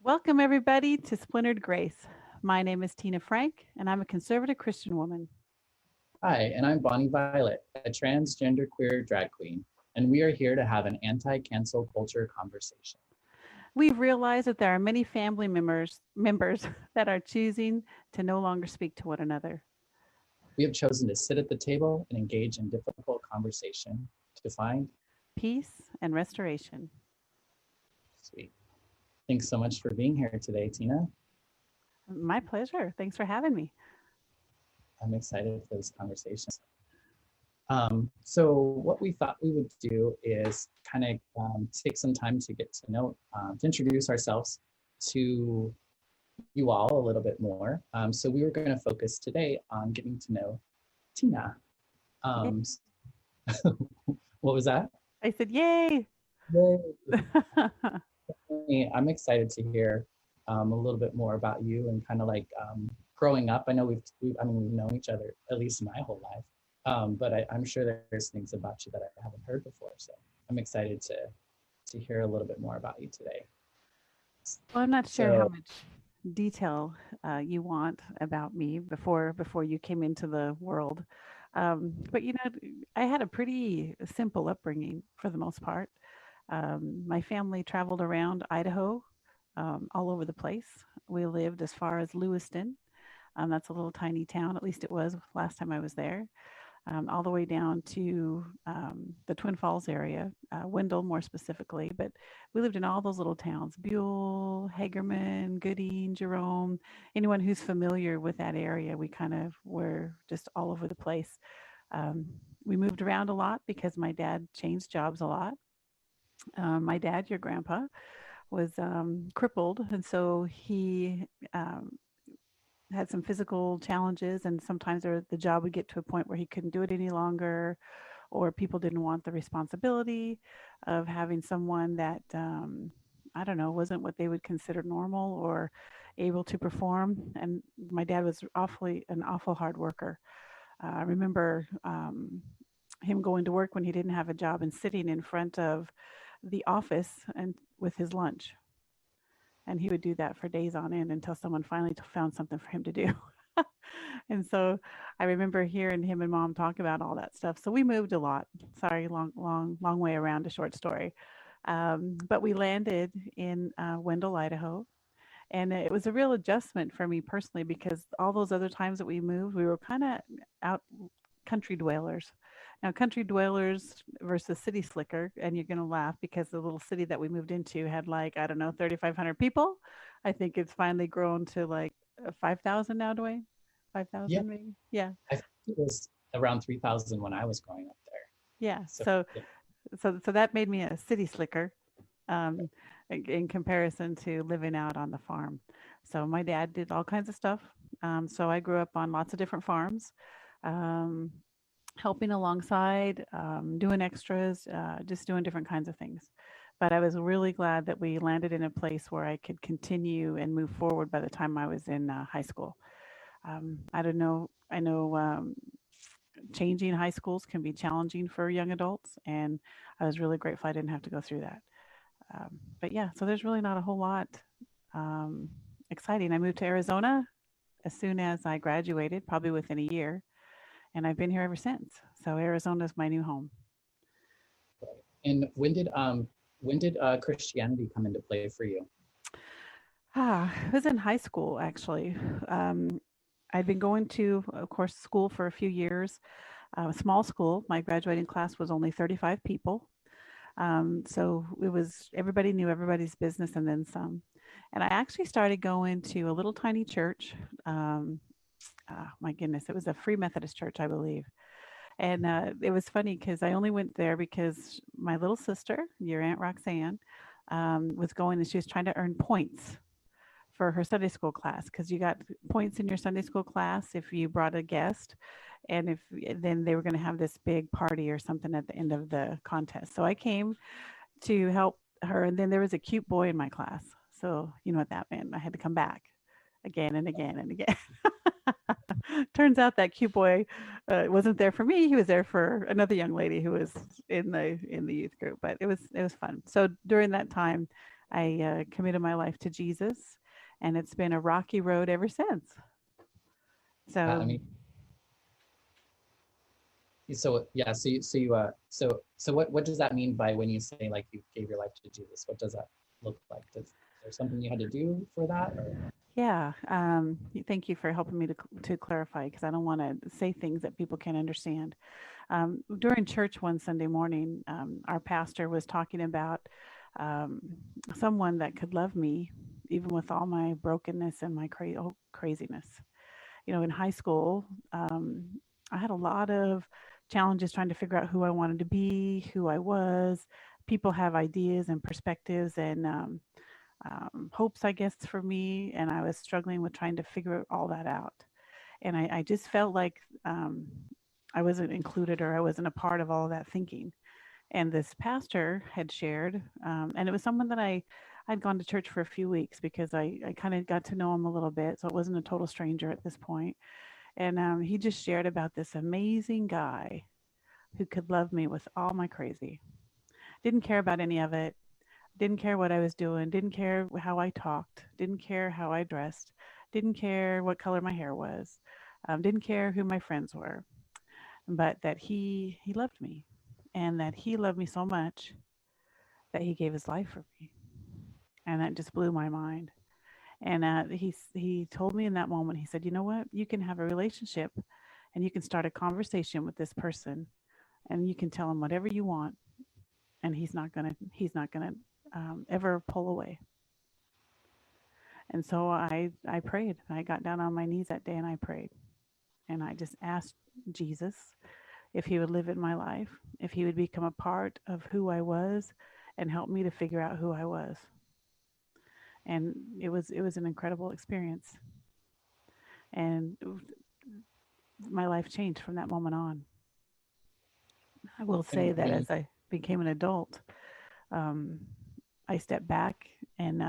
Welcome, everybody, to Splintered Grace. My name is Tina Frank, and I'm a conservative Christian woman. Hi, and I'm Bonnie Violet, a transgender queer drag queen, and we are here to have an anti-cancel culture conversation. We've realized that there are many family members that are choosing to no longer speak to one another. We have chosen to sit at the table and engage in difficult conversation to find Peace and restoration. sweet. Thanks so much for being here today, Tina. My pleasure. Thanks for having me. I'm excited for this conversation. So what we thought we would do is kind of take some time to get to know, to introduce ourselves to you all a little bit more. So we were going to focus today on getting to know Tina. Um, what was that? I said, yay! Yay. I'm excited to hear a little bit more about you and kind of like growing up. I know we've known each other at least my whole life, but I'm sure there's things about you that I haven't heard before. So I'm excited to hear a little bit more about you today. Well, I'm not sure how So much detail you want about me before you came into the world. But I had a pretty simple upbringing for the most part. My family traveled around Idaho, all over the place. We lived as far as Lewiston. That's a little tiny town, at least it was last time I was there, all the way down to the Twin Falls area, Wendell more specifically. But we lived in all those little towns: Buell, Hagerman, Gooding, Jerome. Anyone who's familiar with that area, we kind of were just all over the place. Um, we moved around a lot because my dad changed jobs a lot. My dad, your grandpa, was crippled, and so he had some physical challenges, and sometimes the job would get to a point where he couldn't do it any longer, or people didn't want the responsibility of having someone that I don't know, wasn't what they would consider normal or able to perform. And my dad was an awful hard worker. I remember him going to work when he didn't have a job and sitting in front of the office and with his lunch, and he would do that for days on end until someone finally found something for him to do. And so I remember hearing him and mom talk about all that stuff. So we moved a lot. Sorry, long way around a short story. But we landed in Wendell, Idaho. And it was a real adjustment for me personally because all those other times that we moved, we were kind of out country dwellers. Now, country dwellers versus city slicker, and you're going to laugh because the little city that we moved into had like, I don't know, 3,500 people. I think it's finally grown to like 5,000 now, Duane. yeah, 5,000 maybe. Yeah. I think it was around 3,000 when I was growing up there. Yeah. So yeah. So that made me a city slicker um, in comparison to living out on the farm. So my dad did all kinds of stuff. So I grew up on lots of different farms. Um, Helping alongside, doing extras, just doing different kinds of things. But I was really glad that we landed in a place where I could continue and move forward by the time I was in high school. I don't know. I know changing high schools can be challenging for young adults, and I was really grateful I didn't have to go through that. But yeah, so there's really not a whole lot um, exciting. I moved to Arizona as soon as I graduated, probably within a year, and I've been here ever since. So Arizona is my new home. And when did Christianity come into play for you? I was in high school actually. Um, I'd been going to, of course, school for a few years. A small school. My graduating class was only 35 people. So it was everybody knew everybody's business and then some. And I actually started going to a little tiny church. Um, my goodness, it was a Free Methodist church, I believe. And it was funny because I only went there because my little sister, your Aunt Roxanne, was going and she was trying to earn points for her Sunday school class because you got points in your Sunday school class if you brought a guest. And if then they were going to have this big party or something at the end of the contest. So I came to help her. And then there was a cute boy in my class. So you know what that meant. I had to come back again and again and again. Turns out that cute boy wasn't there for me. He was there for another young lady who was in the youth group. But it was fun. So during that time, I committed my life to Jesus, and it's been a rocky road ever since. I So, mean, so yeah, so what does that mean by when you say like you gave your life to Jesus? What does that look like? Is there something you had to do for that, or yeah, thank you for helping me to clarify because I don't want to say things that people can't understand. During church one Sunday morning, our pastor was talking about um, someone that could love me even with all my brokenness and my craziness. You know, in high school, I had a lot of challenges trying to figure out who I wanted to be, who I was. People have ideas and perspectives and hopes, I guess, for me, and I was struggling with trying to figure all that out. And I just felt like I wasn't included or I wasn't a part of all of that thinking. And this pastor had shared, and it was someone that I'd gone to church for a few weeks because I kind of got to know him a little bit. So it wasn't a total stranger at this point. And he just shared about this amazing guy who could love me with all my crazy. Didn't care about any of it. Didn't care what I was doing. Didn't care how I talked. Didn't care how I dressed. Didn't care what color my hair was. Didn't care who my friends were. But that he loved me, and that he loved me so much that he gave his life for me, and that just blew my mind. And he told me in that moment, he said, "You know what? You can have a relationship, and you can start a conversation with this person, and you can tell him whatever you want, and he's not gonna ever pull away." And so I prayed. I got down on my knees that day and I prayed, and I just asked Jesus if he would live in my life, if he would become a part of who I was, and help me to figure out who I was. And it was an incredible experience, and my life changed from that moment on. I will say and that when as I became an adult, um, I stepped back and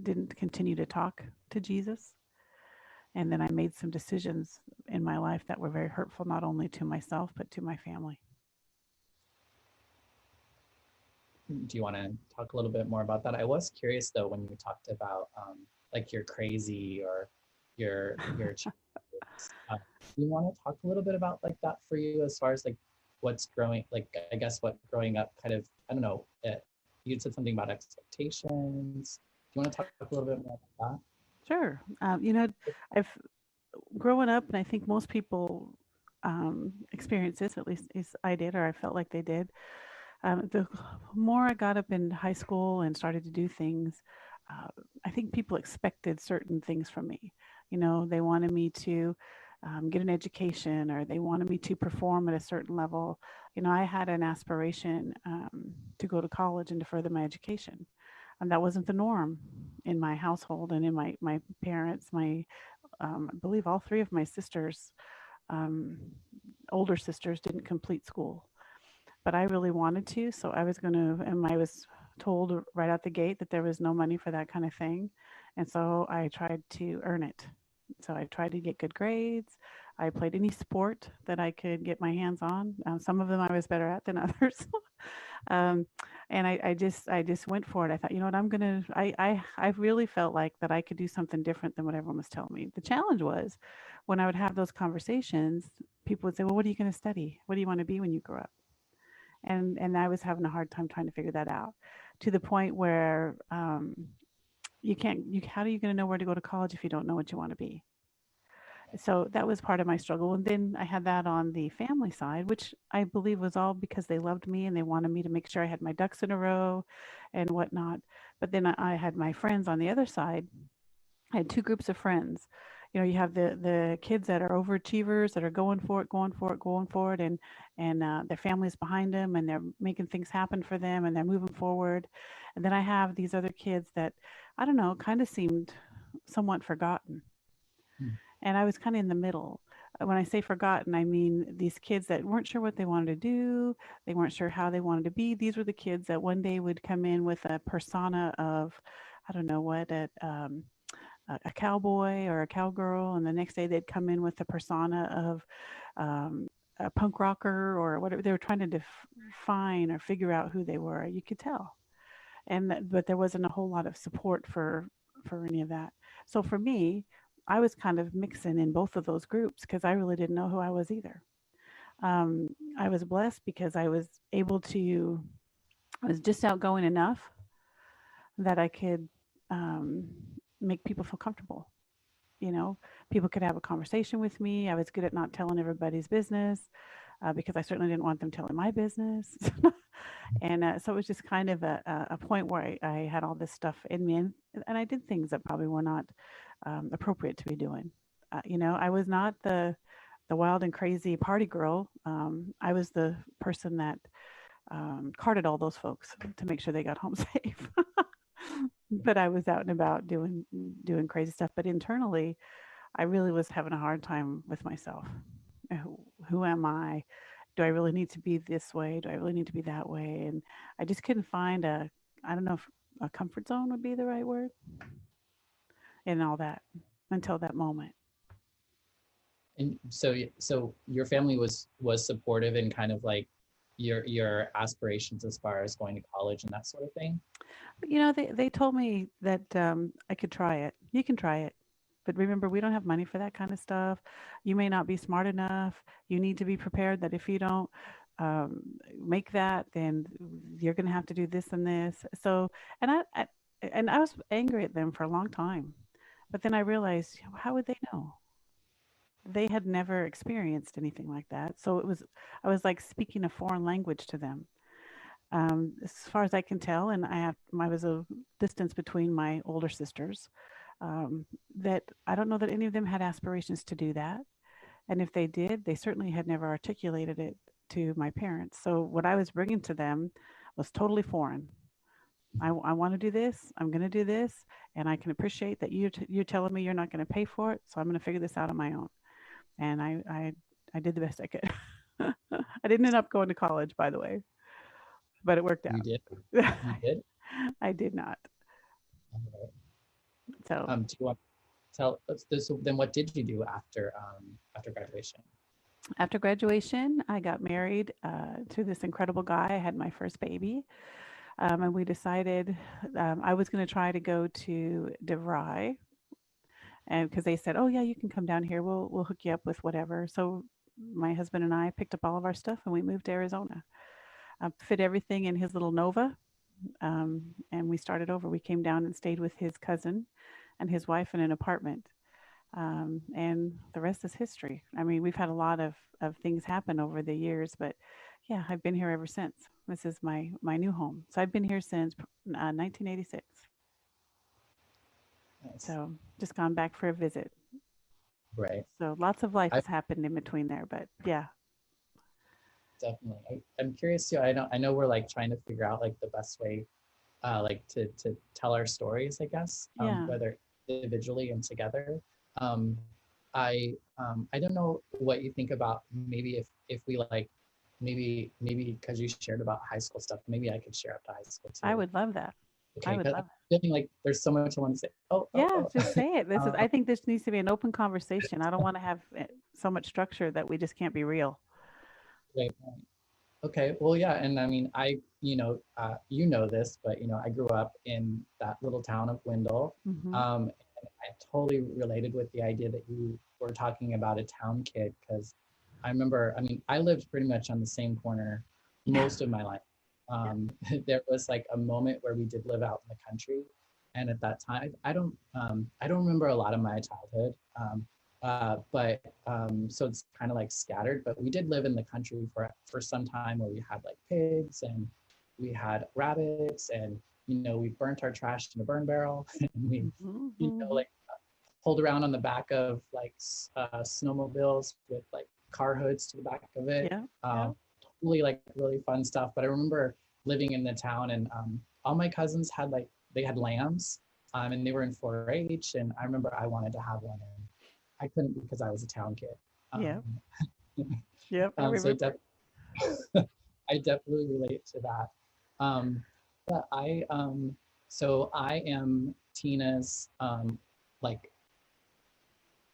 didn't continue to talk to Jesus. And then I made some decisions in my life that were very hurtful, not only to myself, but to my family. do you want to talk a little bit more about that? I was curious though when you talked about like you're crazy or your challenges. Do you want to talk a little bit about like that for you as far as like what's growing like I guess what growing up kind of I don't know you said something about expectations. Do you want to talk a little bit more about Sure. I've growing up, and I think most people experience this, at least as I did, or I felt like they did. The more I got up in high school and started to do things, uh, I think people expected certain things from me. You know, they wanted me to get an education, or they wanted me to perform at a certain level. You know, I had an aspiration to go to college and to further my education. And that wasn't the norm in my household and in my parents. I believe all three of my sisters, um, older sisters, didn't complete school, but I really wanted to. So I was going to, and I was told right out the gate that there was no money for that kind of thing. And so I tried to earn it. So I tried to get good grades. I played any sport that I could get my hands on. Some of them I was better at than others. um, and I just went for it. I thought, you know what, I really felt like that I could do something different than what everyone was telling me. The challenge was when I would have those conversations, people would say, well, what are you going to study? What do you want to be when you grow up? And I was having a hard time trying to figure that out, to the point where you can't you how are you going to know where to go to college if you don't know what you want to be? So that was part of my struggle. And then I had that on the family side, which I believe was all because they loved me and they wanted me to make sure I had my ducks in a row and whatnot. But then I had my friends on the other side. I had two groups of friends. You know, you have the kids that are overachievers that are going for it, going for it, going for it, and their families behind them, and they're making things happen for them, and they're moving forward. And then I have these other kids that I don't know, kind of seemed somewhat forgotten, that? and I was kind of in the middle. When I say forgotten, I mean these kids that weren't sure what they wanted to do, they weren't sure how they wanted to be. These were the kids that one day would come in with a persona of, I don't know what, a cowboy or a cowgirl, and the next day they'd come in with the persona of a punk rocker or whatever. They were trying to define or figure out who they were. You could tell. but there wasn't a whole lot of support for any of that. So for me, I was kind of mixing in both of those groups because I really didn't know who I was either. Um, I was blessed because I was able to. I was just outgoing enough that I could um, make people feel comfortable. You know, people could have a conversation with me. I was good at not telling everybody's business because I certainly didn't want them telling my business. And so it was just kind of a point where I had all this stuff in me, and I did things that probably were not appropriate to be doing. I was not the wild and crazy party girl. I was the person that carted all those folks to make sure they got home safe. But I was out and about doing crazy stuff. But internally, I really was having a hard time with myself. Who am I? Do I really need to be this way? Do I really need to be that way? And I just couldn't find I don't know if a comfort zone would be the right word in all that until that moment. And so your family was supportive in kind of like your aspirations as far as going to college and that sort of thing. They told me that I could try it. You can try it. But remember, we don't have money for that kind of stuff. You may not be smart enough. You need to be prepared that if you don't um, make that, then you're going to have to do this and this. So, and I was angry at them for a long time. But then I realized, how would they know? They had never experienced anything like that. So I was like speaking a foreign language to them. As far as I can tell, and I was a distance between my older sisters. That I don't know that any of them had aspirations to do that, and if they did, they certainly had never articulated it to my parents. So what I was bringing to them was totally foreign. I want to do this. I'm going to do this, and I can appreciate that you're telling me you're not going to pay for it. So I'm going to figure this out on my own. And I did the best I could. I didn't end up going to college, by the way, but it worked You out. did. You did. I did not. All right. So Do you want to tell us this? So then, what did you do after graduation? after graduation, I got married to this incredible guy. I had my first baby, and we decided I was going to try to go to DeVry, and because they said, "Oh yeah, you can come down here. We'll hook you up with whatever." So my husband and I picked up all of our stuff and we moved to Arizona. Fit everything in his little Nova, and we started over. We came down and stayed with his cousin and his wife in an apartment. And the rest is history. I mean, we've had a lot of things happen over the years, but yeah, I've been here ever since. This is my new home. So I've been here since 1986. Nice. So just gone back for a visit. Right. So lots of life I has happened in between there, but yeah, definitely. I'm curious too. I know we're like trying to figure out like the best way, like to tell our stories. I guess yeah, whether individually and together. Um, I don't know what you think about maybe if we like maybe because you shared about high school stuff, maybe I could share up to high school I too. would love that. I Okay, would because love I'm it. feeling like there's so much I want to say. Yeah, Oh. just say it. Um, I think this needs to be an open conversation. I don't want to have so much structure that we just can't be real. right. Okay, well, yeah, and I mean, you know this, but I grew up in that little town of Wendell, Hmm. and I totally related with the idea that you were talking about a town kid because I remember, I mean, I lived pretty much on the same corner Yeah. most of my life. Yeah. There was like a moment where we did live out in the country, and at that time, I don't remember a lot of my childhood. But so it's kind of like scattered. But we did live in the country for some time where we had like pigs and we had rabbits and we burnt our trash in a burn barrel and we Hmm. Hmm. like pulled around on the back of like snowmobiles with like car hoods to the back of it. Yeah. Yeah. Totally like really fun stuff. But I remember living in the town and all my cousins had like they had lambs and they were in 4-H and I remember I wanted to have one and I couldn't because I was a town kid. Yeah. Um, Yep. I so remember. I definitely relate to that. Um, but so I am Tina's like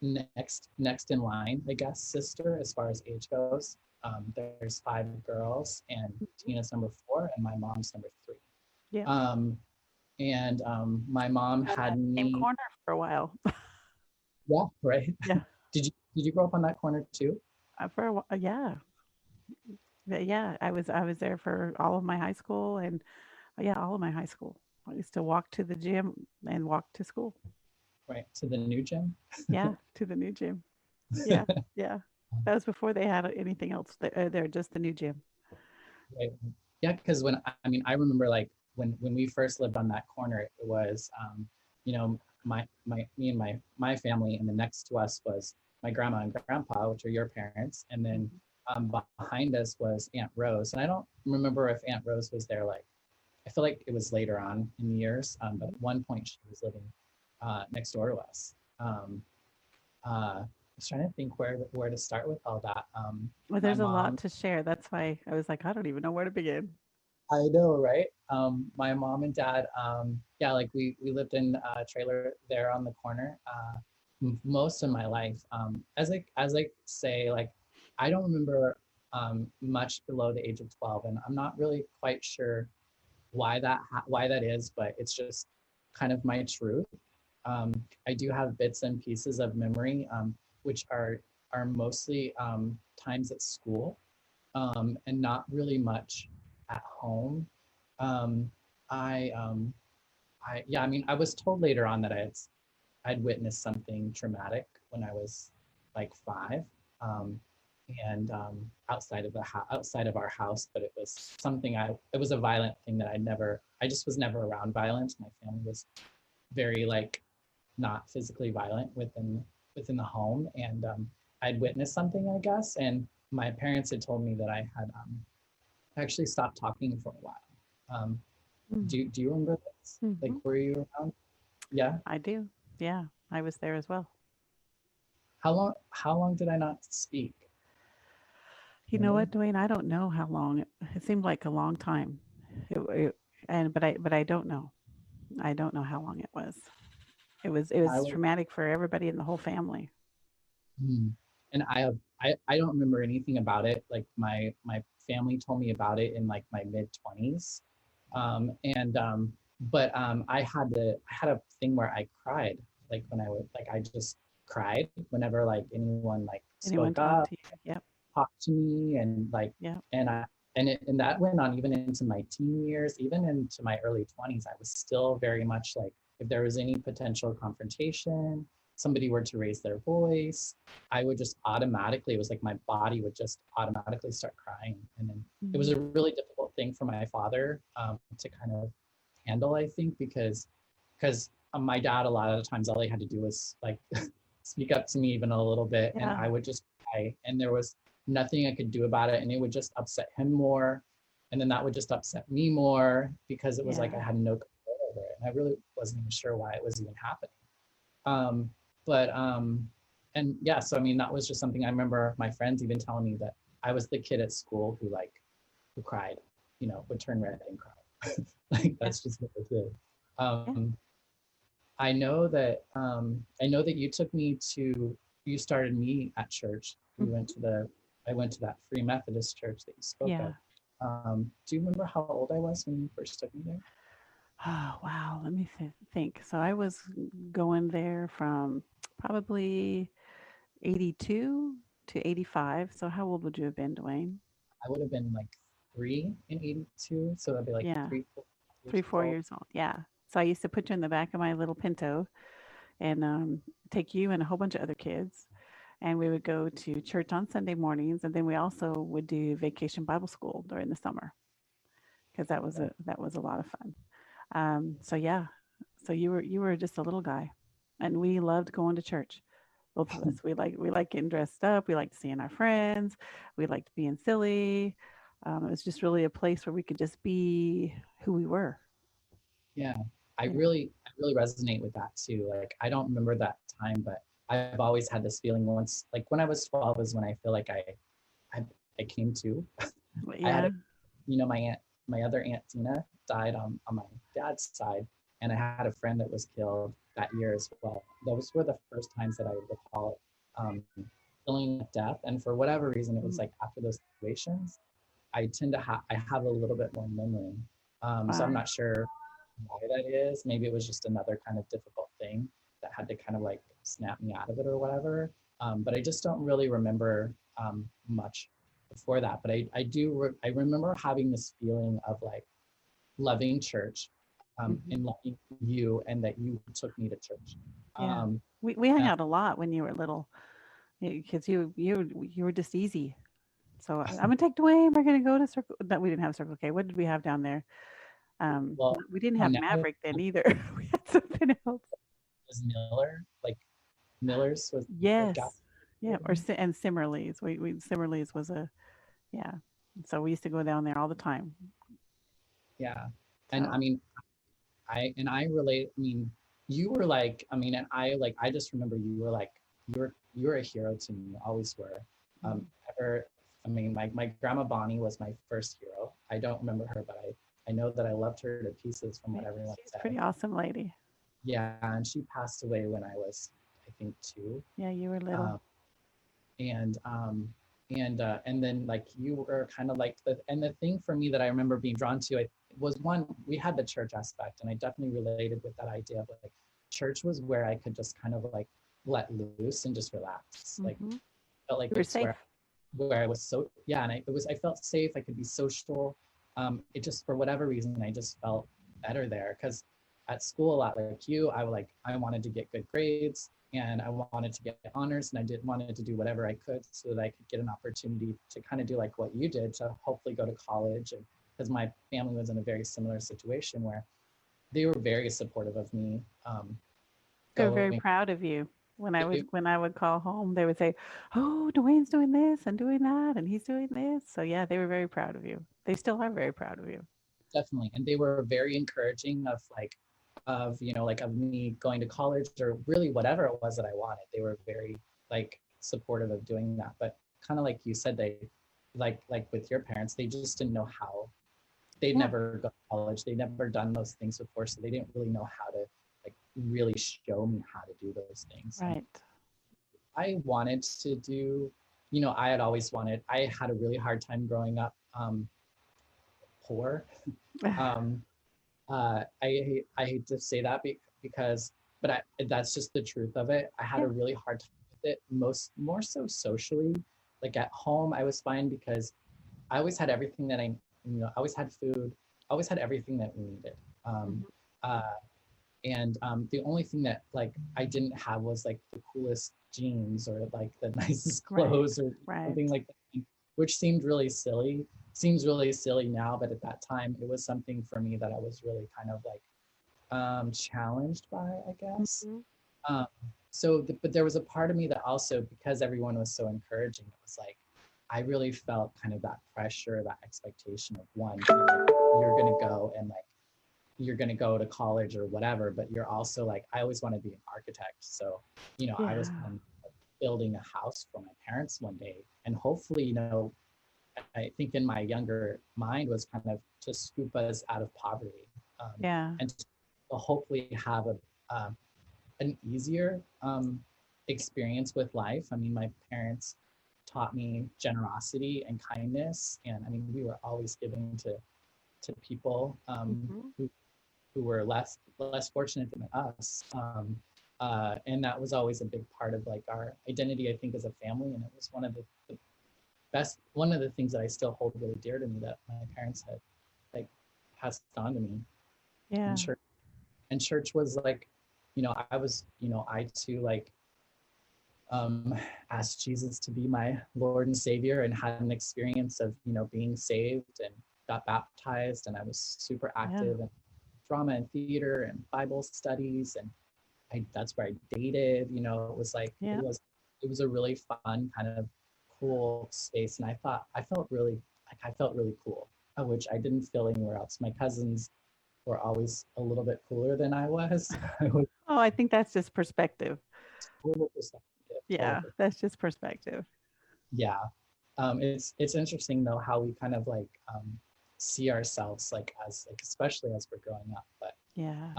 next in line, I guess, sister as far as age goes. There's 5 girls, and Mhm. Tina's number 4, and my mom's number 3. Yeah. Um, and my mom On had that same me. corner for a while. Yeah, right. Yeah. Did you grow up on that corner too? For a while. Yeah. Yeah. I was there for all of my high school and yeah, all of my high school. I used to walk to the gym and walk to school. Right, to the new gym. Yeah, to the new gym. Yeah, yeah. That was before they had anything else. They're just the new gym. Right. Yeah, because I mean, I remember like when we first lived on that corner, it was you know, my me and my family, and then next to us was my grandma and grandpa, which are your parents, and then Mhm. behind us was Aunt Rose, and I don't remember if Aunt Rose was there. Like, I feel like it was later on in the years, but at one point she was living next door to us. I was trying to think where to start with all that. Well, My there's a lot mom. to share. That's why I was like, I don't even know where to begin. I know, right? My mom and dad, yeah, like we lived in a trailer there on the corner most of my life. As I say, like I don't remember much below the age of 12, and I'm not really quite sure why that is, but it's just kind of my truth. Um, I do have bits and pieces of memory, which are mostly times at school and not really much at home. Um, I yeah, I mean, I was told later on that I'd witnessed something traumatic when I was like 5, um, and outside of outside of our house, but it was something it was a violent thing that I just was never around violence. My family was very like not physically violent within the home, and I'd witnessed something, I guess, and my parents had told me that I had actually stopped talking for a while. Um, do you remember this? Like, Mm-hmm. were you around? Yeah. I do. Yeah, I was there as well. How long did I not speak? You know Remember? what, Duane? I don't know how long. It seemed like a long time. And but I don't know. I don't know how long it was. It was I was. traumatic for everybody in the whole family. Hmm. And I don't remember anything about it. Like my family told me about it in like my mid 20s, and but I had a thing where I cried like when I would like I just cried whenever like anyone like Anyone spoke talk up, to you? Yep. talked to me, and like Yep. and I and that went on even into my teen years, even into my early 20s. I was still very much like if there was any potential confrontation, somebody were to raise their voice, I would just automatically, it was like my body would just automatically start crying. And then it was Mm-hmm. a really difficult thing for my father to kind of handle, I think, because my dad, a lot of the times, all he had to do was like speak up to me even a little bit, and Yeah. I would just cry, and there was nothing I could do about it, and it would just upset him more, and then that would just upset me more because it was like I Yeah. had no control over it, and I really wasn't even sure why it was even happening. Um, but and yeah, so I mean, that was just something I remember my friends even telling me that I was the kid at school who cried, would turn red and cry. Like Yeah. that's just what I did. Yeah. I know that you started me at church. Mhm. I went to that Free Methodist church that you spoke of. Yeah. Do you remember how old I was when you first took me there? Oh, wow. Let me think. So I was going there from probably 82 to 85. So how old would you have been, Duane? I would have been like 3 in 82, so that'd be like Yeah. 3, 4 years Three, four old. years old. Yeah. So I used to put you in the back of my little Pinto and take you and a whole bunch of other kids. And we would go to church on Sunday mornings. And then we also would do vacation Bible school during the summer because that was a lot of fun. So yeah, so you were just a little guy, and we loved going to church. Both of us. We like getting dressed up. We liked seeing our friends. We liked being silly. It was just really a place where we could just be who we were. Yeah, You know. I really resonate with that too. Like I don't remember that time, but I've always had this feeling once, like when I was 12 is when I feel like I came to. But I had yeah. my other aunt Tina died on my dad's side, and I had a friend that was killed that year as well. Those were the first times that I recall feeling death, and for whatever reason, it was Mm, like after those situations, I have a little bit more memory. So I'm Wow. not sure why that is. Maybe it was just another kind of difficult thing that had to kind of like snap me out of it or whatever. But I just don't really remember much before that. But I remember having this feeling of like loving church Hmm. and loving you, and that you took me to church. Yeah. Um, We hung and out a lot when you were little because you were just easy. So I'm gonna take Duane. We're gonna go to Circle. No, we didn't have Circle K. What did we have down there? well, We didn't well have now it Maverick then either. We had something else. was Miller, like Miller's was like gas. Yes. Yeah. And Simmerly's. Simmerly's was a yeah. So we used to go down there all the time. Yeah. And I So mean, I relate. I mean, you were like, I mean, and I like, I just remember you were like, you were a hero to me, always were. mhm. Ever, I mean, my grandma Bonnie was my first hero. I don't remember her, but I know that I loved her to pieces from Yeah, what everyone she's a said. pretty awesome lady. Yeah, and she passed away when I was, I think, two. Yeah, you were little. Um, and and then like you were kind of like the thing for me that I remember being drawn to it was one, we had the church aspect, and I definitely related with that idea of like church was where I could just kind of like let loose and just relax. Like Hmm. felt like You were it's safe. where I was so yeah, and I felt safe. I could be social. It just for whatever reason I just felt better there because at school a lot like you, I wanted to get good grades and I wanted to get honors and I did wanted to do whatever I could so that I could get an opportunity to kind of do like what you did to hopefully go to college and because my family was in a very similar situation where they were very supportive of me They were very going. proud of you. When I would call home, they would say, "Oh, Dwayne's doing this and doing that, and he's doing this." So yeah, they were very proud of you. They still are very proud of you. Definitely, and they were very encouraging of like of like of me going to college or really whatever it was that I wanted. They were very like supportive of doing that, but kind of like you said, they like with your parents, they just didn't know how. They'd Yeah, never gone to college, they'd never done those things before, so they didn't really know how to like really show me how to do those things. And right. I wanted to do, I had always wanted. I had a really hard time growing up poor. um, I hate to say that because, but that's just the truth of it. I had Yeah. a really hard time with it, more so socially. Like at home, I was fine because I always had everything that I always had food, always had everything that we needed. Um, Hmm. uh, and the only thing that like I didn't have was like the coolest jeans or like the nicest Right. clothes or Right. something like that, which seemed really silly. Seems really silly now, but at that time it was something for me that I was really kind of like challenged by, I guess. Hmm. Um, but there was a part of me that also, because everyone was so encouraging, it was like I really felt kind of that pressure, that expectation of one, you're gonna go and like you're going to go to college or whatever, but you're also like, I always want to be an architect. So, I was Yeah. planning building a house for my parents one day. And hopefully, I think in my younger mind was kind of to scoop us out of poverty Yeah. and to hopefully have an easier experience with life. I mean, my parents taught me generosity and kindness. And I mean, we were always giving to people Hmm. who were less fortunate than us. And that was always a big part of like our identity, I think, as a family. And it was one of the things that I still hold really dear to me that my parents had like passed on to me. And Yeah. church was like, I was, I too like um, asked Jesus to be my Lord and Savior and had an experience of, being saved and got baptized. And I was super Yeah. active in drama and theater and Bible studies. And that's where I dated. It was like Yeah. it was a really fun kind of cool space, and I felt really cool, which I didn't feel anywhere else. My cousins were always a little bit cooler than I was. I was Oh, I think that's just perspective. total perspective, total Yeah, that's just perspective. yeah. It's interesting though how we kind of like see ourselves like as like especially as we're growing up, but Yeah.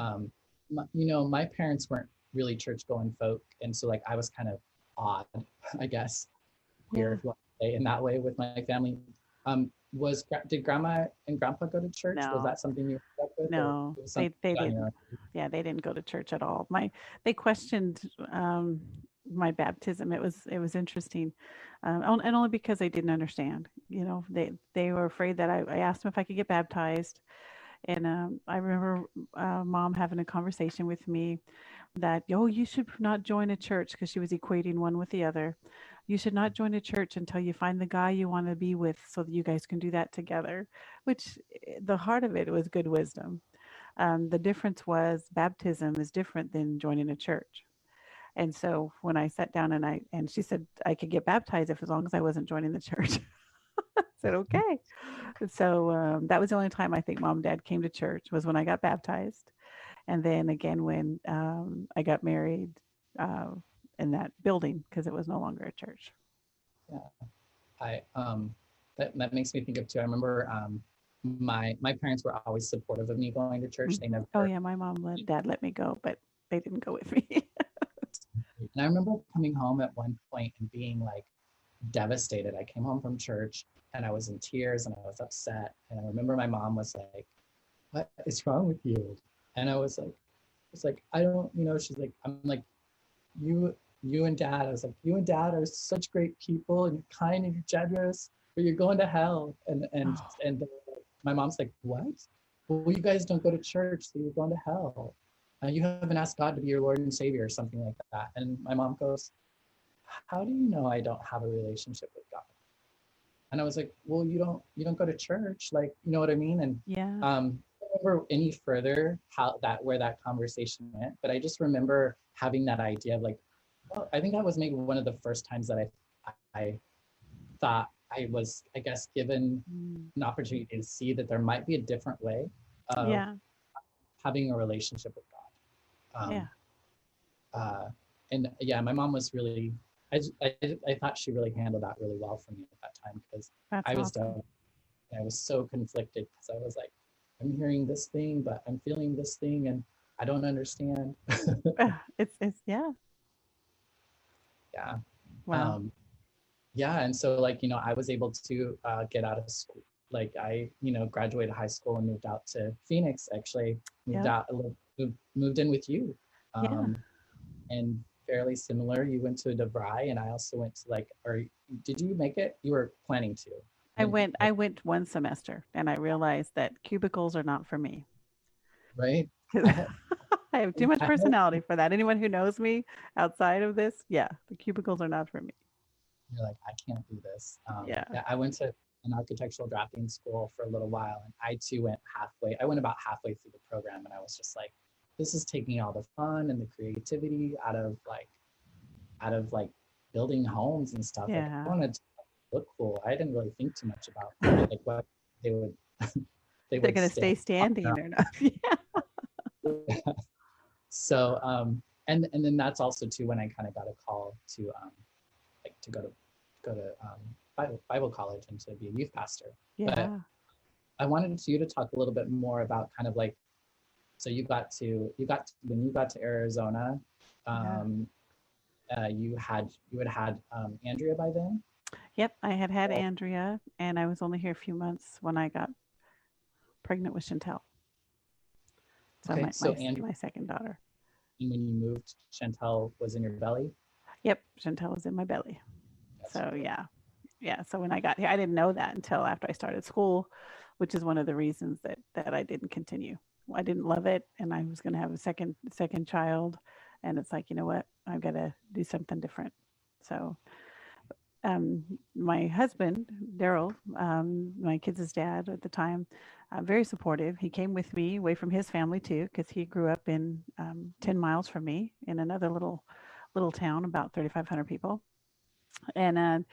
my parents weren't really church going folk, and so like I was kind of odd, I guess, Yeah. weird in that way with my family. Did grandma and grandpa go to church? Was No, that something you grew up with, or no, it was something they you got on your didn't. own? Yeah, they didn't go to church at all. They questioned my baptism. It was interesting, and only because they didn't understand. They were afraid that I asked them if I could get baptized, and I remember mom having a conversation with me that, oh, you should not join a church, because she was equating one with the other. You should not join a church until you find the guy you want to be with, so that you guys can do that together. Which, the heart of it was good wisdom. The difference was baptism is different than joining a church. And so when I sat down, and she said I could get baptized if, as long as I wasn't joining the church. I said okay. So that was the only time I think mom and dad came to church, was when I got baptized, and then again when I got married uh, in that building, because it was no longer a church. Yeah, I that makes me think of too. I remember my parents were always supportive of me going to church. They never, Oh yeah, my dad let me go, but they didn't go with me. and I remember coming home at one point and being like devastated. I came home from church and I was in tears and I was upset. And I remember my mom was like, "What is wrong with you?" And I was like, I don't, she's like, I'm like, you and dad. I was like, you and dad are such great people and you're kind and you're generous, but you're going to hell. Oh, And my mom's like, what? Well, you guys don't go to church, so you're going to hell. You haven't asked God to be your Lord and Savior or something like that. And my mom goes, how do you know I don't have a relationship with God? And I was like, well, you don't go to church, like, you know what I mean? And yeah, I don't remember any further how that where that conversation went, but I just remember having that idea of like, oh, I think that was maybe one of the first times that I thought I was, I guess, given mm, an opportunity to see that there might be a different way of yeah, having a relationship with God. yeah. Uh, and yeah, my mom was really, I thought she really handled that really well for me at that time because That's I was awesome. done. I was so conflicted because I was like, I'm hearing this thing, but I'm feeling this thing, and I don't understand. It's yeah. Yeah. Wow. Um, yeah. And so, like, I was able to get out of school. Like, I, graduated high school and moved out to Phoenix, actually, moved Yep. out, a little, moved in with you. Yeah. Um, and fairly similar. You went to a DeVry, and I also went to like, or did you make it? You were planning to. I And went I went one semester, and I realized that cubicles are not for me. right. 'Cause I had, I have too much I had personality for that. Anyone who knows me outside of this, yeah, the cubicles are not for me. you're like, I can't do this. Yeah. Yeah, I went to an architectural drafting school for a little while, and I too went halfway. I went about halfway through the program, and I was just like, this is taking all the fun and the creativity out of like building homes and stuff. Like I Yeah. wanted to look cool. I didn't really think too much about like what they would they They're would gonna stand stay standing or not. Yeah. on. So and then that's also too when I kind of got a call to like to go to Bible college and to be a youth pastor. But Yeah. I wanted you to talk a little bit more about kind of like, so you got to, when you got to Arizona, Yeah. um, you had Andrea by then. Yep. I had Andrea, and I was only here a few months when I got pregnant with Chantel. So Okay, my so my Andrea, my second daughter. when you moved, Chantel was in your belly. Yep. Chantel was in my belly. That's So right. yeah. Yeah. So when I got here, I didn't know that until after I started school, which is one of the reasons that I didn't continue. I didn't love it, and I was going to have a second child, and it's like, you know what, I've got to do something different. So my husband Daryl, my kids' dad at the time, very supportive. He came with me away from his family too, because he grew up in 10 miles from me in another little town, about 3,500 people. And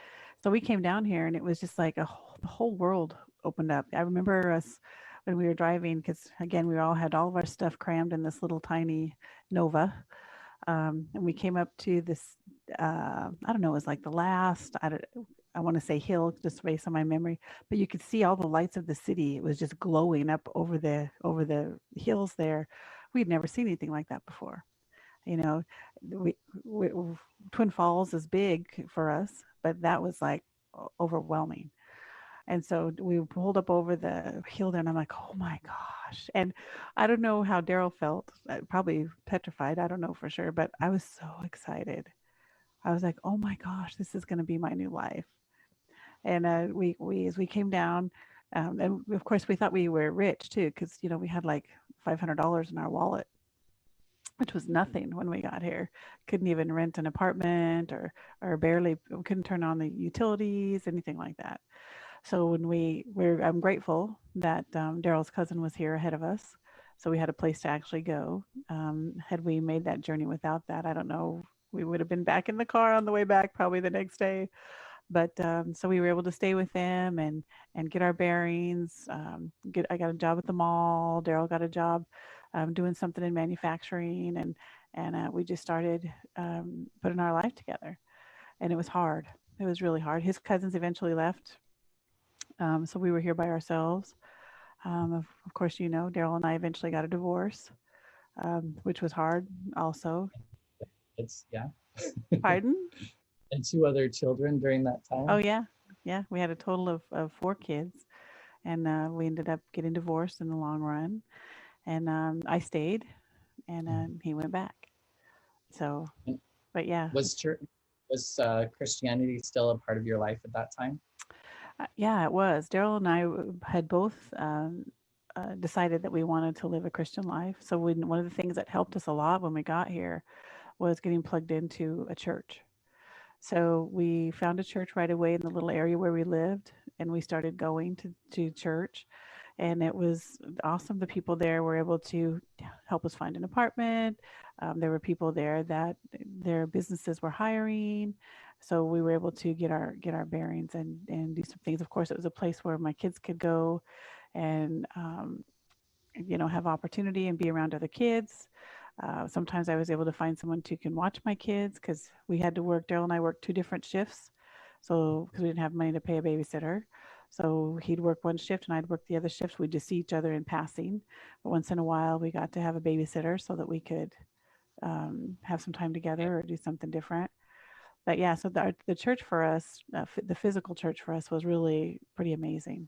so we came down here, and it was just like the whole world opened up. I remember us when we were driving, because again, we all had all of our stuff crammed in this little tiny Nova. And we came up to this, I don't know, it was like the last, I want to say hill, just based on my memory, but you could see all the lights of the city. It was just glowing up over the hills there. We'd never seen anything like that before. You know, we Twin Falls is big for us, but that was like overwhelming. And so we pulled up over the hill there, and I'm like, oh my gosh. And I don't know how Daryl felt, probably petrified. I don't know for sure, but I was so excited. I was like, oh my gosh, this is going to be my new life. And as we came down, and of course we thought we were rich too, because we had like $500 in our wallet, which was nothing when we got here. Couldn't even rent an apartment, or barely, we couldn't turn on the utilities, anything like that. So when I'm grateful that Daryl's cousin was here ahead of us, so we had a place to actually go. Had we made that journey without that, I don't know. We would have been back in the car on the way back, probably the next day. But so we were able to stay with them and get our bearings. I got a job at the mall. Daryl got a job doing something in manufacturing, and we just started putting our life together. And it was hard. It was really hard. His cousins eventually left, so we were here by ourselves. Of course, Daryl and I eventually got a divorce, which was hard also. It's yeah. Pardon? And two other children during that Oh, time. yeah. Yeah. We had a total of four kids, and we ended up getting divorced in the long run. And I stayed, and he went back. So, And but yeah, was church was Christianity still a part of your life at that time? yeah, it was. Daryl and I had both decided that we wanted to live a Christian life. So, one of the things that helped us a lot when we got here was getting plugged into a church. So we found a church right away in the little area where we lived, and we started going to church. And it was awesome. The people there were able to help us find an apartment. There were people there that their businesses were hiring, so we were able to get our bearings and do some things. Of course, it was a place where my kids could go and have opportunity and be around other kids. Sometimes I was able to find someone who can watch my kids because we had to work. Daryl and I worked two different shifts, so because we didn't have money to pay a babysitter. So he'd work one shift and I'd work the other shift. We'd just see each other in passing, but once in a while we got to have a babysitter so that we could have some time together or do something different. But yeah, so the church for us, the physical church for us, was really pretty amazing.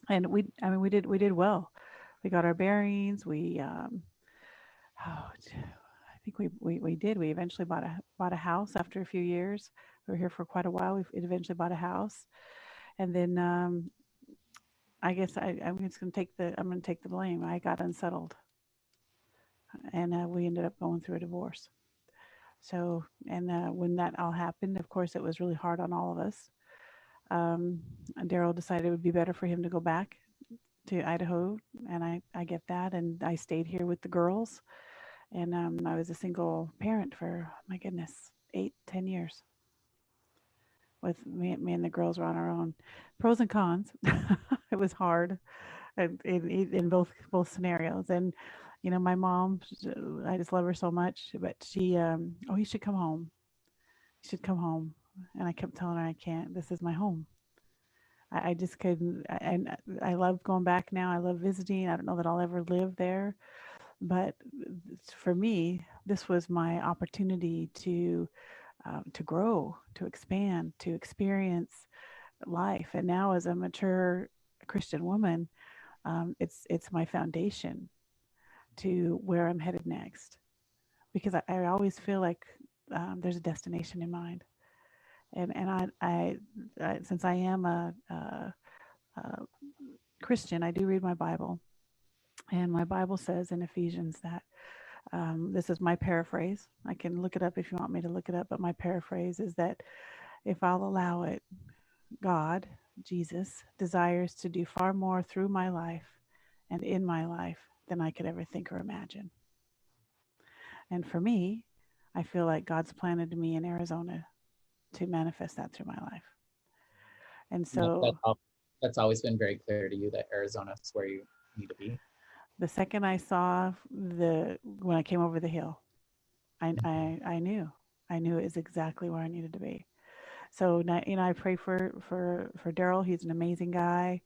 And I mean, we did well. We got our bearings. Oh, I think we did. We eventually bought a house after a few years. We were here for quite a while. We eventually bought a house, and then I guess I'm gonna take the blame. I got unsettled, and we ended up going through a divorce. So, and when that all happened, of course, it was really hard on all of us. And Daryl decided it would be better for him to go back to Idaho, and I get that, and I stayed here with the girls. And I was a single parent for, my goodness, 8, 10 years. With me and the girls were on our own. Pros and cons. It was hard in both scenarios. And my mom, I just love her so much. But she, oh, you should come home. You should come home. And I kept telling her I can't. This is my home. I just couldn't. And I love going back now. I love visiting. I don't know that I'll ever live there, but for me, this was my opportunity to grow, to expand, to experience life. And now, as a mature Christian woman, it's my foundation to where I'm headed next. Because I always feel like there's a destination in mind. And I since I am a Christian, I do read my Bible, and my Bible says in Ephesians that this is my paraphrase. I can look it up if you want me to look it up, but my paraphrase is that if I'll allow it, God, Jesus, desires to do far more through my life and in my life than I could ever think or imagine. And for me, I feel like God's planted me in Arizona to manifest that through my life. And No, so that's always been very clear to you that Arizona is where you need to be. the second I saw when I came over the hill, I knew. I knew it was exactly where I needed to be. So I pray for Daryl. He's an amazing guy.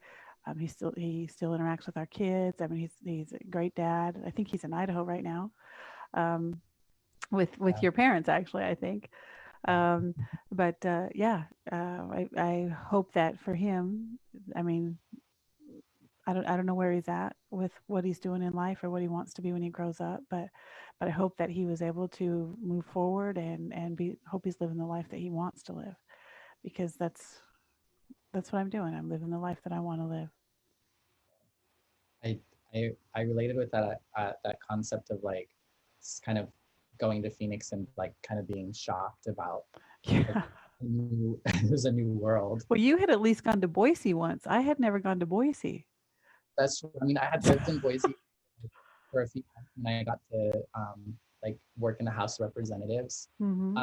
He still interacts with our kids. I mean, he's a great dad. I think he's in Idaho right now, with Yeah. your parents actually. I think. Um, but yeah, I hope that for him, I mean, I don't know where he's at with what he's doing in life or what he wants to be when he grows up, but I hope that he was able to move forward and be hope he's living the life that he wants to live because that's what I'm doing. I'm living the life that I want to live. I I related with that that concept of like kind of going to Phoenix and like kind of being shocked about like Yeah. a new there's a new world. Well, you had at least gone to Boise once. I had never gone to Boise. That's true. I mean, I had lived in Boise for a few times when I got to like work in the House of Representatives. Hmm.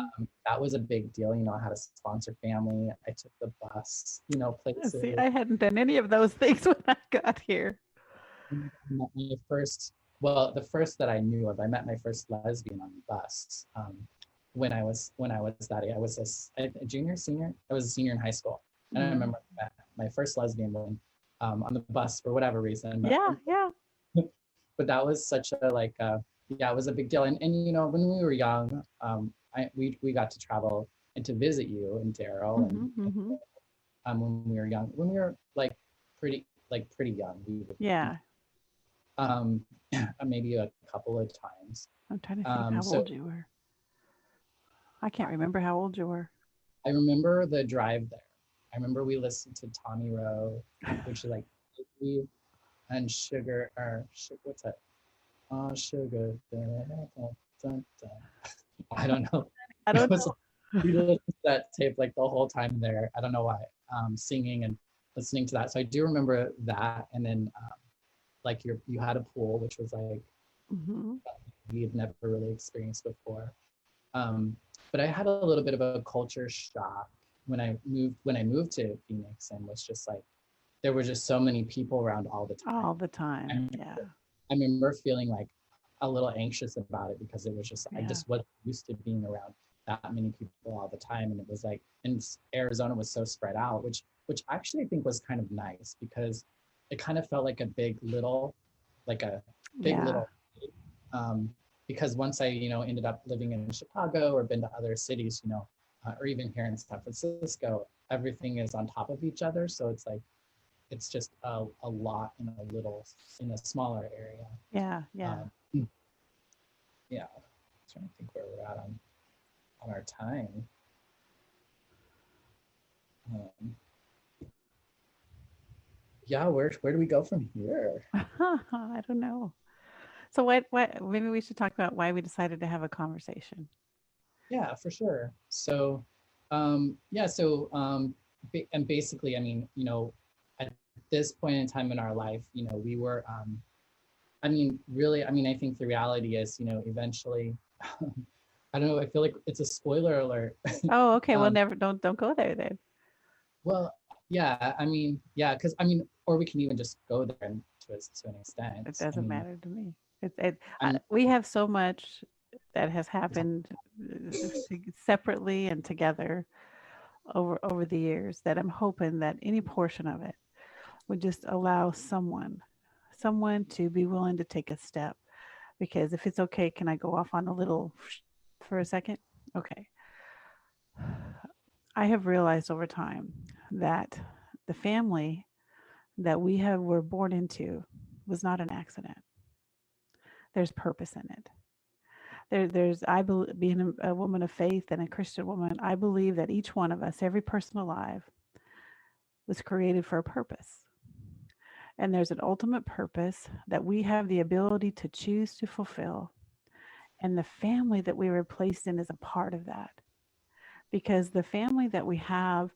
That was a big deal. You know, I had a sponsor family. I took the bus, you know, See, places. I hadn't done any of those things when I got here. My first, well, the first that I knew of, I met my first lesbian on the bus when I was that age. I was a junior, senior. I was a senior in high school, and I Mm. remember I met my first lesbian woman on the bus for whatever reason. Yeah, yeah. But that was such a like yeah, it was a big deal. And you know, when we were young, we got to travel and to visit you and Daryl and Hmm. Hmm. when we were young, when we were like pretty young, we would Yeah. um maybe a couple of times. I'm trying to think how So old you were. I can't I, remember how old you were. I remember the drive there. I remember we listened to Tommy Rowe, which is like and sugar or what's that? Oh, sugar. Dun, dun, dun, dun. I don't know. I It don't was know. we listened to that tape like the whole time there. I don't know why. Singing and listening to that. So I do remember that. And then like you had a pool, which was like Hmm. we had never really experienced before. Um, but I had a little bit of a culture shock when I moved to Phoenix and was just like there were just so many people around all the time. All the time. I Yeah. I remember feeling like a little anxious about it because it was just I Yeah. just wasn't used to being around that many people all the time, and it was like and Arizona was so spread out, which actually I think was kind of nice because it kind of felt like a big little like a big Yeah. little um, because once I ended up living in Chicago or been to other cities, or even here in San Francisco, everything is on top of each other, so it's like it's just a lot in a smaller area. Yeah. Yeah. Um, yeah, I'm trying to think where we're at on our time. Um, yeah, where do we go from here? I don't know. So what maybe we should talk about why we decided to have a conversation. Yeah, for sure. So, yeah, so and basically, I mean, at this point in time in our life, we were, I mean, really, I mean, I think the reality is, eventually, I don't know, I feel like it's a spoiler alert. Oh, okay. Well, um, never don't go there then. well, yeah, I mean, yeah, because I mean, or we can even just go there to an It extent. I doesn't mean, matter to me. I'm, We have so much that has happened separately and together over the years that I'm hoping that any portion of it would just allow someone to be willing to take a step. Because if it's okay, can I go off on a little for a second? Okay. I have realized over time that the family that we have were born into was not an accident. There's purpose in it. There's I believe being a woman of faith and a Christian woman, I believe that each one of us, every person alive, was created for a purpose. And there's an ultimate purpose that we have the ability to choose to fulfill. And the family that we were placed in is a part of that. Because the family that we have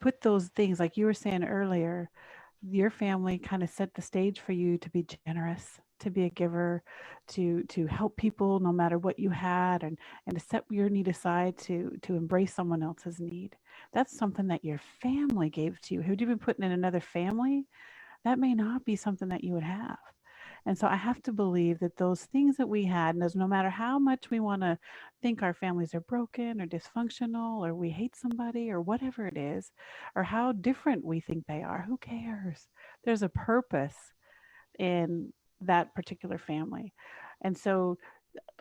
put those things, like you were saying earlier, your family kind of set the stage for you to be generous, to be a giver, to help people no matter what you had, and to set your need aside to embrace someone else's need. That's something that your family gave to you. Had you been put in another family, that may not be something that you would have. And so I have to believe that those things that we had, and no matter how much we want to think our families are broken or dysfunctional or we hate somebody or whatever it is, or how different we think they are, who cares? There's a purpose in that particular family. And so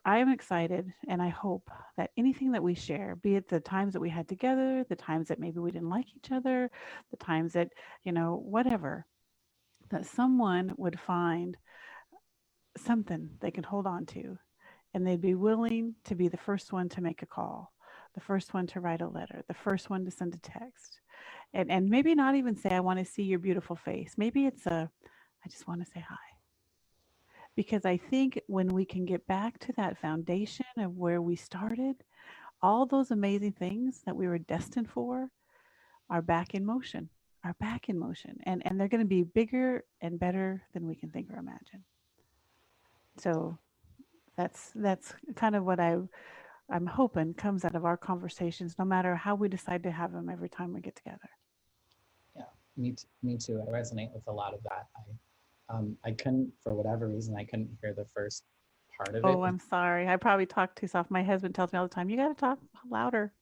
I am excited and I hope that anything that we share, be it the times that we had together, the times that maybe we didn't like each other, the times that, whatever, that someone would find something they can hold on to and they'd be willing to be the first one to make a call, the first one to write a letter, the first one to send a text. And maybe not even say, I want to see your beautiful face. Maybe it's I just want to say hi. Because I think when we can get back to that foundation of where we started, all those amazing things that we were destined for are back in motion, are back in motion. And they're going to be bigger and better than we can think or imagine. So that's kind of what I'm hoping comes out of our conversations, no matter how we decide to have them every time we get together. Yeah, me too. I resonate with a lot of that. I couldn't, for whatever reason, I couldn't hear the first part of Oh, it. I'm sorry. I probably talk too soft. My husband tells me all the time, you got to talk louder.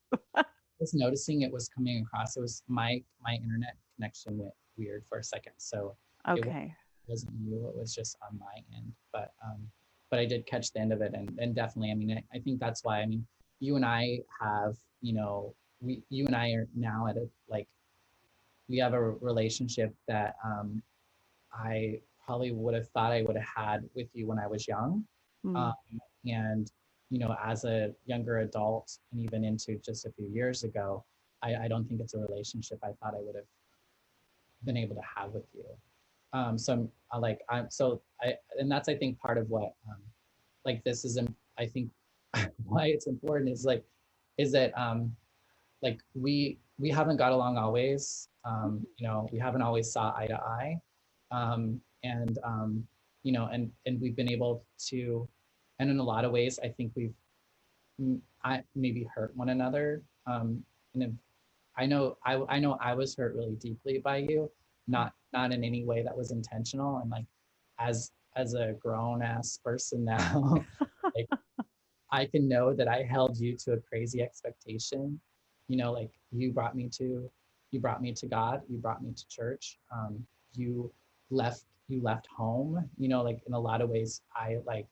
Was noticing it was coming across. It was my internet connection went weird for a second, so it Okay. wasn't you. It was just on my end. But I did catch the end of it, and definitely, I mean, I think that's why. I mean, you and I have, you and I are now at a like we have a relationship that I probably would have thought I would have had with you when I was young. Um, Mm, and, as a younger adult and even into just a few years ago, I don't think it's a relationship I thought I would have been able to have with you. So and that's, I think, part of what, like, this is, I think, why it's important is that, like, we haven't got along always. We haven't always saw eye to eye, and and we've been able to, and in a lot of ways, I think we've I maybe hurt one another. And I know I was hurt really deeply by you, not in any way that was intentional. And like, as a grown ass person now, like, I can know that I held you to a crazy expectation. Like, you brought me to God, you brought me to church. You left home. Like, in a lot of ways, I like,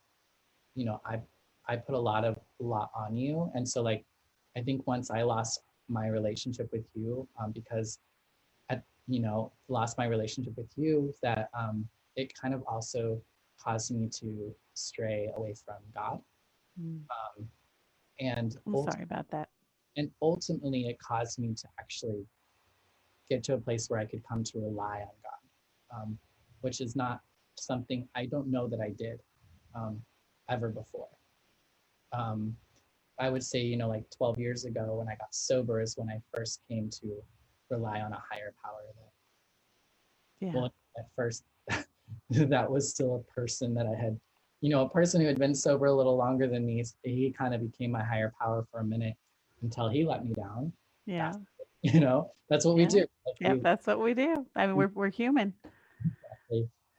I put a lot on you. And so, like, I think once I lost my relationship with you, because lost my relationship with you, that it kind of also caused me to stray away from God. mm. Um, and I'm sorry about that. ultimately, it caused me to actually get to a place where I could come to rely on God, which is not something I don't know that I did um, ever before. Um, I would say, like 12 years ago when I got sober is when I first came to rely on a higher power that, Yeah. well, at first, that was still a person that I had, a person who had been sober a little longer than me. He kind of became my higher power for a minute until he let me down. That's, Yeah. that's what we Yeah. do. Like, Yep. That's what we do. I mean, we're human.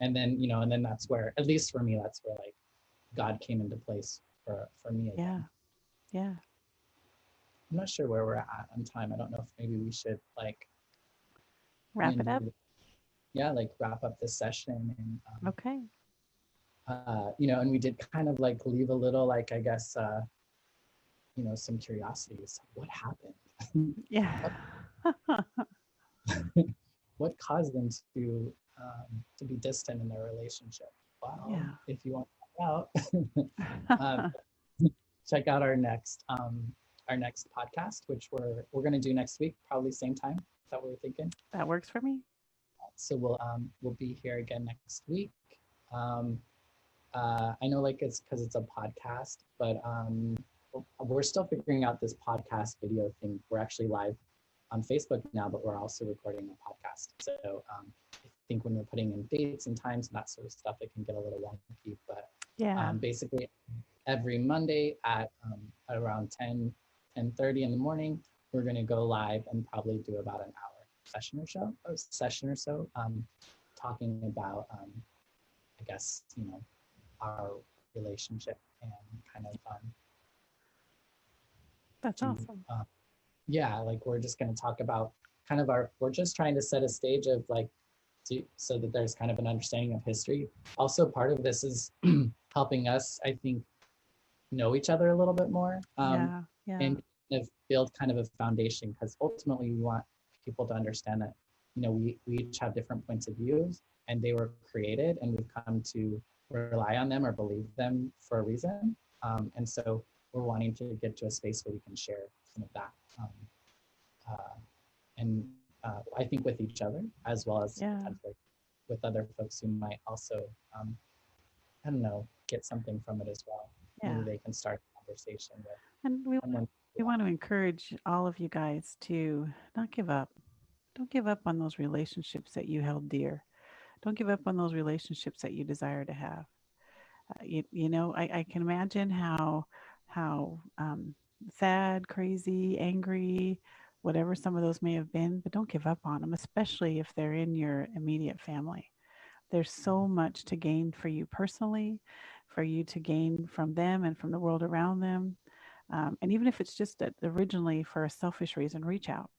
and then, and then that's where, at least for me, that's where, like, God came into place for me Yeah. again. Yeah. I'm not sure where we're at on time. I don't know if maybe we should, like, Wrap it up. yeah, like, wrap up this session. And Okay. and we did kind of like leave a little, like, I guess, some curiosities. What happened? Yeah. What caused them to be distant in their relationship? Well, Yeah. if you want to find out, check out our next podcast, which we're going to do next week, probably same time. Is that what we're thinking? That works for me. So we'll be here again next week. Um, I know, like, it's because it's a podcast, but we're still figuring out this podcast video thing. We're actually live on Facebook now, but we're also recording a podcast. So I think when we're putting in dates and times and that sort of stuff, it can get a little wonky. But Yeah. basically, every Monday at around 10:30 in the morning, we're going to go live and probably do about an hour session or so, talking about, I guess, our relationship, and kind of, That's do awesome. yeah, like, we're just going to talk about kind of we're just trying to set a stage of, like, so that there's kind of an understanding of history. Also, part of this is helping us, I think, know each other a little bit more, Yeah. Yeah. and kind of build kind of a foundation, because ultimately we want people to understand that, we each have different points of views, and they were created, and we've come to rely on them or believe them for a reason. And so we're wanting to get to a space where we can share some of that. Uh, and I think with each other, as well as Yeah. potentially with other folks who might also, I don't know, get something from it as well. Yeah. Maybe they can start a conversation with And someone. we want to encourage all of you guys to not give up. Don't give up on those relationships that you held dear. Don't give up on those relationships that you desire to have. I can imagine how sad, crazy, angry, whatever some of those may have been, but don't give up on them, especially if they're in your immediate family. There's so much to gain for you personally, for you to gain from them and from the world around them. And even if it's just that originally for a selfish reason, reach out,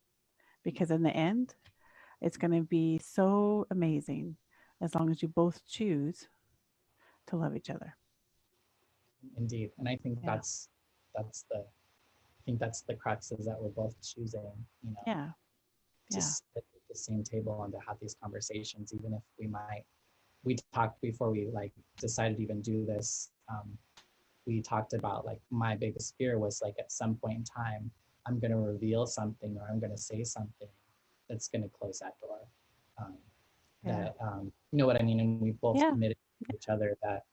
because in the end, it's going to be so amazing as long as you both choose to love each other. Indeed, and I think Yeah. that's the crux, is that we're both choosing, Yeah. to Yeah. sit at the same table and to have these conversations, even if we talked before we like decided to even do this. We talked about, like, my biggest fear was, like, at some point in time, I'm going to reveal something, or I'm going to say something that's going to close that door. Yeah. That, you know what I mean? And we both Yeah. committed to each other that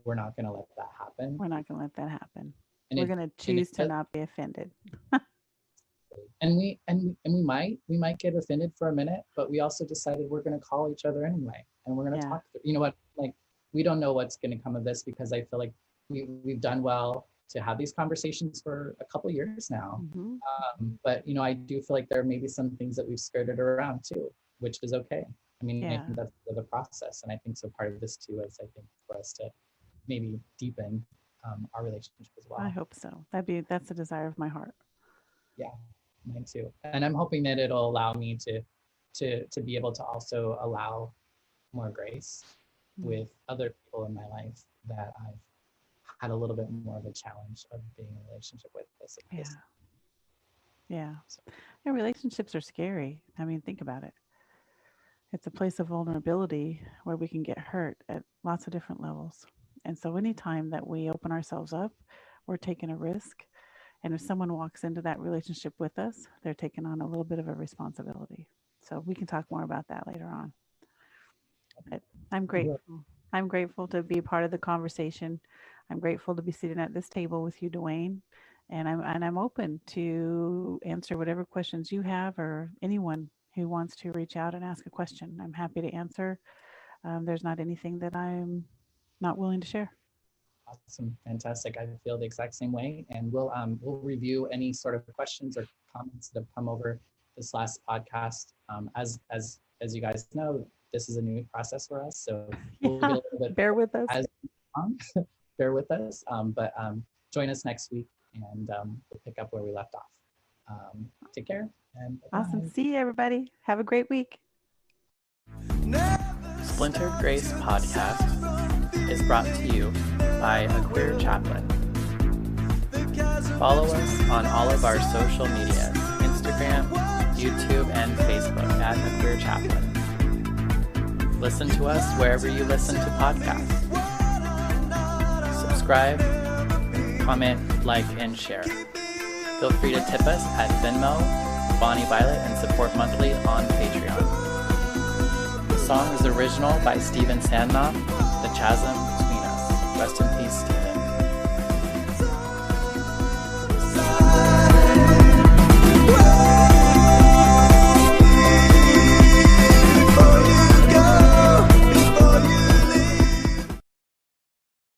we're not going to let that happen. We're not going to let that happen. And We're it, going to and it choose to does, not be offended. and we might get offended for a minute, but we also decided we're going to call each other anyway, and we're going to Yeah. talk. You know what? Like, we don't know what's going to come of this, because I feel like we've done well to have these conversations for a couple of years now. Hmm. But I do feel like there may be some things that we've skirted around too, which is okay. I mean, I Yeah. think that's the process, and I think so. Part of this too is, I think, for us to maybe deepen our relationship as I well. hope so. That's a desire of my heart. Yeah, mine too. And I'm hoping that it'll allow me to be able to also allow more grace Mm. with other people in my life that I've had a little bit more of a challenge of being in a relationship with Yeah. this. Yeah. So, And relationships are scary. I mean, think about it. It's a place of vulnerability where we can get hurt at lots of different levels. And so, anytime that we open ourselves up, we're taking a risk. And if someone walks into that relationship with us, they're taking on a little bit of a responsibility. So, we can talk more about that later on. But I'm grateful. I'm grateful to be part of the conversation. I'm grateful to be sitting at this table with you, Duane. And I'm open to answer whatever questions you have, or anyone who wants to reach out and ask a question. I'm happy to answer. There's not anything that I'm not willing to share. awesome, fantastic. I feel the exact same way, and we'll review any sort of questions or comments that have come over this last podcast. As you guys know, this is a new process for us, so we'll get Yeah, a little bit bear with us. as on. Bear with us, but join us next week, and we'll pick up where we left off. Take care, and Awesome. bye. See you, everybody. Have a great week. Splintered Grace Podcast is brought to you by a queer chaplain. Follow us on all of our social medias, Instagram, YouTube, and Facebook at a queer chaplain. Listen to us wherever you listen to podcasts. Subscribe, comment, like, and share. Feel free to tip us at Venmo, Bonnie Violet, and support monthly on Patreon. The song is original by Steven Sandnoff, The Chasm Between Us. Rest in peace, Steven.